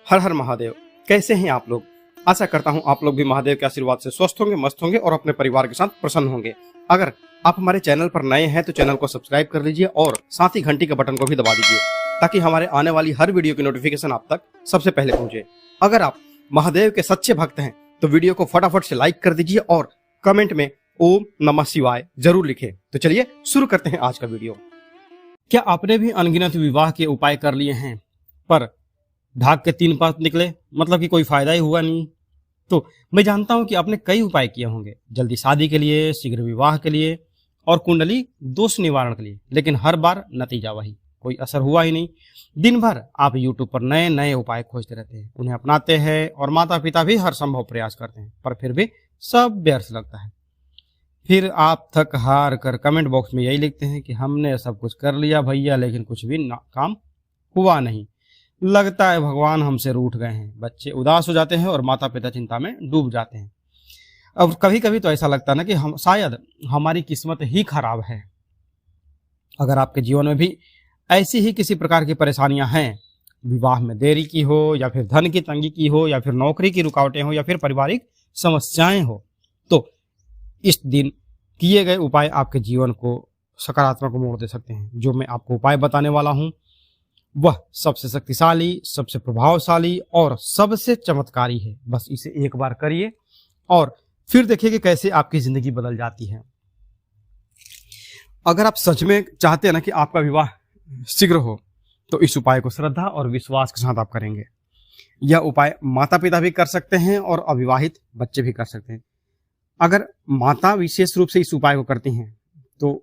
हर हर महादेव। कैसे हैं आप लोग? आशा करता हूं आप लोग भी महादेव के आशीर्वाद से स्वस्थ होंगे, मस्त होंगे और अपने परिवार के साथ प्रसन्न होंगे। अगर आप हमारे चैनल पर नए हैं तो चैनल को सब्सक्राइब कर लीजिए और साथ ही घंटी के बटन को भी दबा दीजिए ताकि हमारे आने वाली हर वीडियो की नोटिफिकेशन आप तक सबसे पहले पहुंचे। अगर आप महादेव के सच्चे भक्त हैं तो वीडियो को फटाफट से लाइक कर दीजिए और कमेंट में ओम नमः शिवाय जरूर लिखें। तो चलिए शुरू करते हैं आज का वीडियो। क्या आपने भी अनगिनत विवाह के उपाय कर लिए हैं पर ढाक के 3 पात निकले, मतलब कि कोई फायदा ही हुआ नहीं? तो मैं जानता हूं कि आपने कई उपाय किए होंगे जल्दी शादी के लिए, शीघ्र विवाह के लिए और कुंडली दोष निवारण के लिए, लेकिन हर बार नतीजा वही, कोई असर हुआ ही नहीं। दिन भर आप YouTube पर नए नए उपाय खोजते रहते हैं, उन्हें अपनाते हैं और माता पिता भी हर संभव प्रयास करते हैं, पर फिर भी सब व्यर्थ लगता है। फिर आप थक हार कर कमेंट बॉक्स में यही लिखते हैं कि हमने सब कुछ कर लिया भैया, लेकिन कुछ भी काम हुआ नहीं। लगता है भगवान हमसे रूठ गए हैं। बच्चे उदास हो जाते हैं और माता पिता चिंता में डूब जाते हैं। अब कभी कभी तो ऐसा लगता है ना कि हम शायद हमारी किस्मत ही खराब है। अगर आपके जीवन में भी ऐसी ही किसी प्रकार की परेशानियां हैं, विवाह में देरी की हो या फिर धन की तंगी की हो या फिर नौकरी की रुकावटें हो या फिर पारिवारिक समस्याएं हो, तो इस दिन किए गए उपाय आपके जीवन को सकारात्मक मोड़ दे सकते हैं। जो मैं आपको उपाय बताने वाला हूं वह सबसे शक्तिशाली, सबसे प्रभावशाली और सबसे चमत्कारी है। बस इसे एक बार करिए और फिर देखिए कि कैसे आपकी जिंदगी बदल जाती है। अगर आप सच में चाहते हैं ना कि आपका विवाह शीघ्र हो तो इस उपाय को श्रद्धा और विश्वास के साथ आप करेंगे। यह उपाय माता पिता भी कर सकते हैं और अविवाहित बच्चे भी कर सकते हैं। अगर माता विशेष रूप से इस उपाय को करती हैं तो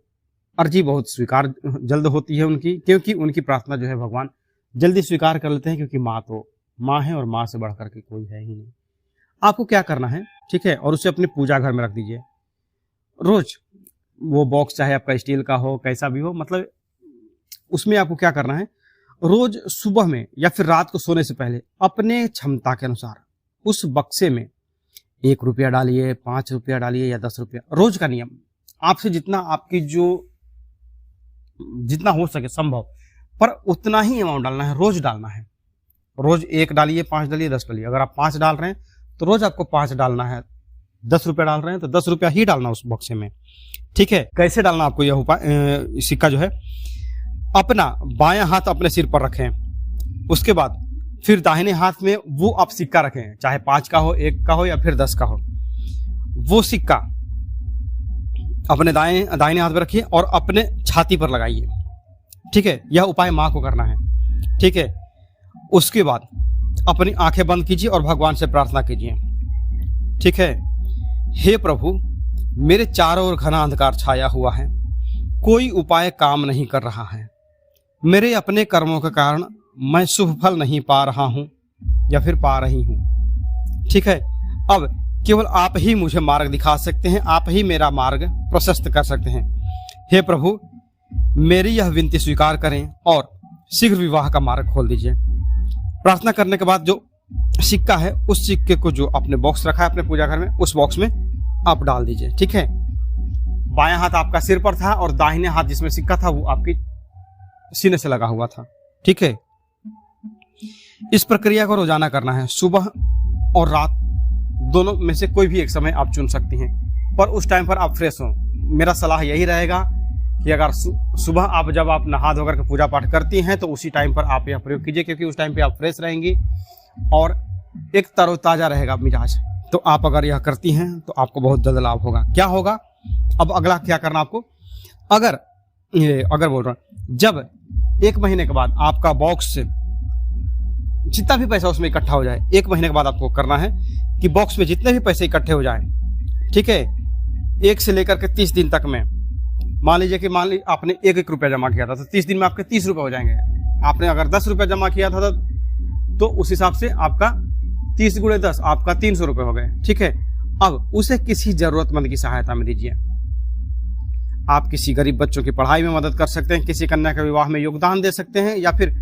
अर्जी बहुत स्वीकार जल्द होती है उनकी, क्योंकि उनकी प्रार्थना जो है भगवान जल्दी स्वीकार कर लेते हैं, क्योंकि माँ तो माँ है और माँ से बढ़ करके कोई है ही नहीं। आपको क्या करना है, ठीक है, और उसे अपने पूजा घर में रख दीजिए। रोज वो बॉक्स चाहे आपका स्टील का हो, कैसा भी हो, मतलब उसमें आपको क्या करना है, रोज सुबह में या फिर रात को सोने से पहले अपने क्षमता के अनुसार उस बक्से में 1 रुपया डालिए, 5 रुपया डालिए या 10 रुपया। रोज का नियम, आपसे जितना आपकी जितना हो सके संभव, पर उतना ही अमाउंट डालना है, रोज डालना है। रोज 1 डालिए, 5 डालिए, 10 डालिए। अगर आप 5 डाल रहे हैं तो रोज आपको 5 डालना है। 10 रुपया डाल रहे हैं तो 10 रुपया ही डालना उस बक्से में, ठीक है। कैसे डालना आपको यह उपाय, सिक्का जो है अपना बायां हाथ अपने सिर पर रखें। उसके बाद फिर दाहिने हाथ में वो आप सिक्का रखें, चाहे 5 का हो, 1 का हो या फिर 10 का हो। वो सिक्का अपने दाहिने हाथ में रखिए और अपने छाती पर लगाइए, ठीक है। यह उपाय माँ को करना है, ठीक है। उसके बाद अपनी आंखें बंद कीजिए और भगवान से प्रार्थना कीजिए, ठीक है। हे प्रभु, मेरे चारों ओर घना अंधकार छाया हुआ है, कोई उपाय काम नहीं कर रहा है। मेरे अपने कर्मों के कारण मैं शुभ फल नहीं पा रहा हूं या फिर पा रही हूं, ठीक है। अब केवल आप ही मुझे मार्ग दिखा सकते हैं, आप ही मेरा मार्ग प्रशस्त कर सकते हैं। हे प्रभु, मेरी यह विनती स्वीकार करें और शीघ्र विवाह का मार्ग खोल दीजिए। प्रार्थना करने के बाद जो सिक्का है, उस सिक्के को जो आपने बॉक्स रखा है अपने पूजा घर में, उस बॉक्स में आप डाल दीजिए, ठीक है। बायां हाथ आपका सिर पर था और दाहिने हाथ जिसमें सिक्का था वो आपकी सीने से लगा हुआ था, ठीक है। इस प्रक्रिया को रोजाना करना है, सुबह और रात दोनों में से कोई भी एक समय आप चुन सकती हैं, पर उस टाइम पर आप फ्रेश हो। मेरा सलाह यही रहेगा कि अगर सुबह आप जब आप नहा धोकर के पूजा पाठ करती हैं तो उसी टाइम पर आप यह प्रयोग कीजिए, क्योंकि उस टाइम पे आप फ्रेश रहेंगी और एक तरोताजा रहेगा मिजाज। तो आप अगर यह करती हैं तो आपको बहुत जल्द लाभ होगा। क्या होगा, अब अगला क्या करना आपको, अगर बोल रहा हूं, जब 1 महीने के बाद आपका बॉक्स से जितना भी पैसा उसमें इकट्ठा हो जाए, 1 महीने के बाद आपको करना है कि बॉक्स में जितने भी पैसे इकट्ठे हो जाएं, ठीक है, 1 से लेकर के 30 दिन तक में, मान लीजिए आपने 1 रुपया जमा किया था तो 30 दिन में आपके 30 रुपये हो जाएंगे। आपने अगर 10 रुपया जमा किया था तो उस हिसाब से आपका 30 × 10 आपका 300 रुपये हो गए, ठीक है। अब उसे किसी जरूरतमंद की सहायता में दीजिए। आप किसी गरीब बच्चों की पढ़ाई में मदद कर सकते हैं, किसी कन्या के विवाह में योगदान दे सकते हैं, या फिर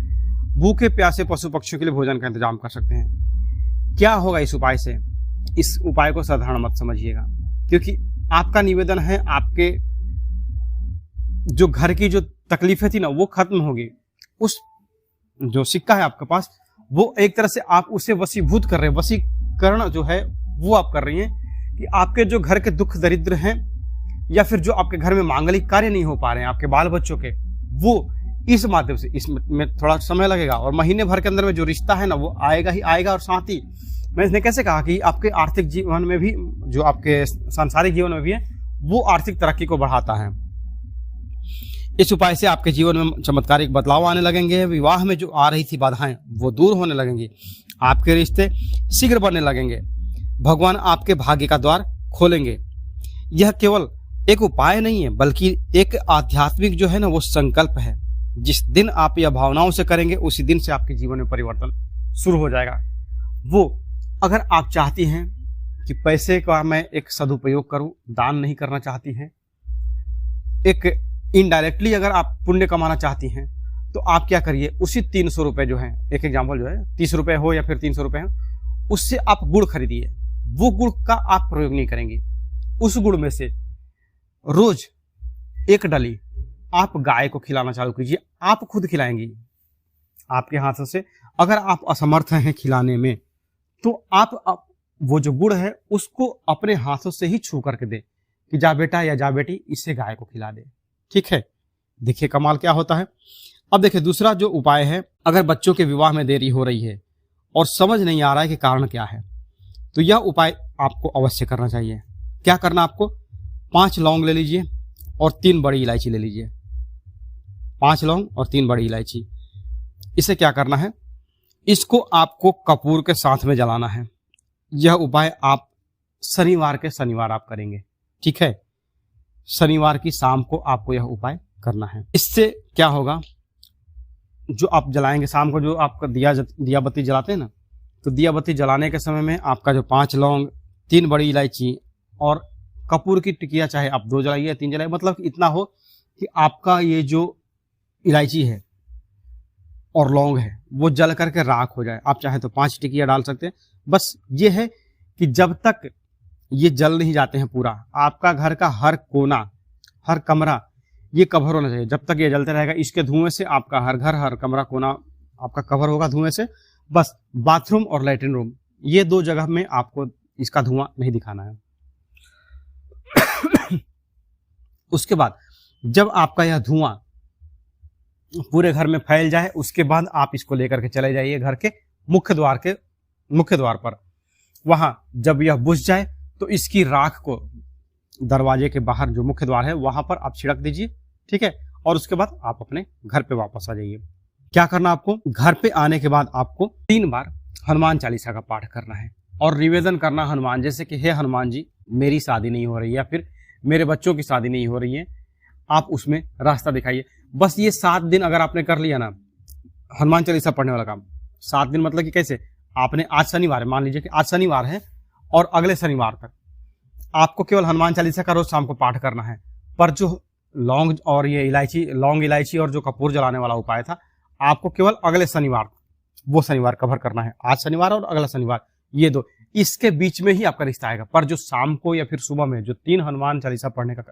भूखे प्यासे पशु पक्षियों के लिए भोजन का इंतजाम कर सकते हैं। क्या होगा इस उपाय से? इस उपाय को साधारण मत समझिएगा, क्योंकि आपका निवेदन है, आपके जो घर की जो तकलीफें थी ना वो खत्म होगी। उस जो सिक्का है आपके पास वो एक तरह से आप उसे वशीभूत कर रहे हैं। वशीकरण जो है वो आप कर रही हैं कि आपके जो घर के दुख दरिद्र हैं या फिर जो आपके घर में मांगलिक कार्य नहीं हो पा रहे हैं आपके बाल बच्चों के, वो इस माध्यम से, इसमें थोड़ा समय लगेगा और महीने भर के अंदर में जो रिश्ता है ना वो आएगा ही आएगा। और साथ ही मैं इसने कैसे कहा कि आपके आर्थिक जीवन में भी, जो आपके सांसारिक जीवन में भी है, वो आर्थिक तरक्की को बढ़ाता है। इस उपाय से आपके जीवन में चमत्कारिक बदलाव आने लगेंगे। विवाह में जो आ रही थी बाधाएं वो दूर होने लगेंगी। आपके रिश्ते शीघ्र बनने लगेंगे। भगवान आपके भाग्य का द्वार खोलेंगे। यह केवल एक उपाय नहीं है बल्कि एक आध्यात्मिक जो है ना वो संकल्प है। जिस दिन आप यह भावनाओं से करेंगे उसी दिन से आपके जीवन में परिवर्तन शुरू हो जाएगा। वो अगर आप चाहती हैं कि पैसे का मैं एक सदुपयोग करूं, दान नहीं करना चाहती हैं, एक इनडायरेक्टली अगर आप पुण्य कमाना चाहती हैं, तो आप क्या करिए, उसी 300 रुपए जो है, एक एग्जाम्पल जो है 30 रुपए हो या फिर 300 रुपए हो, उससे आप गुड़ खरीदिए। वो गुड़ का आप प्रयोग नहीं करेंगे। उस गुड़ में से रोज एक डली आप गाय को खिलाना चालू कीजिए। आप खुद खिलाएंगी आपके हाथों से। अगर आप असमर्थ हैं खिलाने में तो आप वो जो गुड़ है उसको अपने हाथों से ही छू करके दे कि जा बेटा या जा बेटी इससे गाय को खिला दे। ठीक है, देखिए कमाल क्या होता है। अब देखिए दूसरा जो उपाय है, अगर बच्चों के विवाह में देरी हो रही है और समझ नहीं आ रहा है कि कारण क्या है, तो यह उपाय आपको अवश्य करना चाहिए। क्या करना, आपको 5 लौंग ले लीजिए और 3 बड़ी इलायची ले लीजिए। 5 लौंग और 3 बड़ी इलायची। इसे क्या करना है, इसको आपको कपूर के साथ में जलाना है। यह उपाय आप शनिवार के शनिवार आप करेंगे। ठीक है, शनिवार की शाम को आपको यह उपाय करना है। इससे क्या होगा, जो आप जलाएंगे शाम को, जो आपका दिया बत्ती जलाते हैं ना, तो दिया बत्ती जलाने के समय में आपका जो 5 लौंग, 3 बड़ी इलायची और कपूर की टिकिया, चाहे आप 2 जलाइए 3 जलाइए, मतलब इतना हो कि आपका ये जो इलायची है और लौंग है वो जल करके राख हो जाए। आप चाहे तो 5 टिकिया डाल सकते हैं। बस ये है कि जब तक ये जल नहीं जाते हैं पूरा, आपका घर का हर कोना, हर कमरा ये कवर होना चाहिए। जब तक ये जलते रहेगा, इसके धुएं से आपका हर घर, हर कमरा, कोना आपका कवर होगा धुएं से। बस बाथरूम और लैट्रिन रूम, ये 2 जगह में आपको इसका धुआं नहीं दिखाना है। उसके बाद जब आपका यह धुआं पूरे घर में फैल जाए, उसके बाद आप इसको लेकर के चले जाइए घर के मुख्य द्वार पर। वहां जब यह बुझ जाए तो इसकी राख को दरवाजे के बाहर जो मुख्य द्वार है वहां पर आप छिड़क दीजिए। ठीक है, और उसके बाद आप अपने घर पे वापस आ जाइए। क्या करना, आपको घर पे आने के बाद आपको 3 बार हनुमान चालीसा का पाठ करना है और निवेदन करना हनुमान, जैसे कि हे हनुमान जी, मेरी शादी नहीं हो रही है या फिर मेरे बच्चों की शादी नहीं हो रही है, आप उसमें रास्ता दिखाइए। बस ये 7 दिन अगर आपने कर लिया ना हनुमान चालीसा पढ़ने वाला काम, 7 दिन मतलब कि कैसे, आपने आज शनिवार है, मान लीजिए कि आज शनिवार है और अगले शनिवार तक आपको केवल हनुमान चालीसा का रोज शाम को पाठ करना है। पर जो लौंग और ये लौंग इलायची और जो कपूर जलाने वाला उपाय था, आपको केवल अगले शनिवार, वो शनिवार कवर करना है। आज शनिवार और अगला शनिवार, ये 2, इसके बीच में ही आपका रिश्ता आएगा। पर जो शाम को या फिर सुबह में जो 3 हनुमान चालीसा पढ़ने का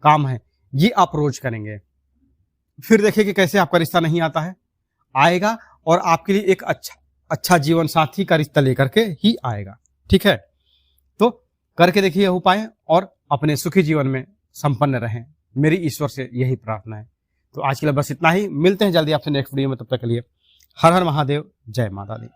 काम है, ये आप रोज करेंगे। फिर देखिए कि कैसे आपका रिश्ता नहीं आता है, आएगा और आपके लिए एक अच्छा जीवन साथी का रिश्ता लेकर के ही आएगा। ठीक है, तो करके देखिए यह उपाय और अपने सुखी जीवन में संपन्न रहें। मेरी ईश्वर से यही प्रार्थना है। तो आज के लिए बस इतना ही। मिलते हैं जल्दी आपसे नेक्स्ट वीडियो में। तब तक के लिए हर हर महादेव, जय माता दी।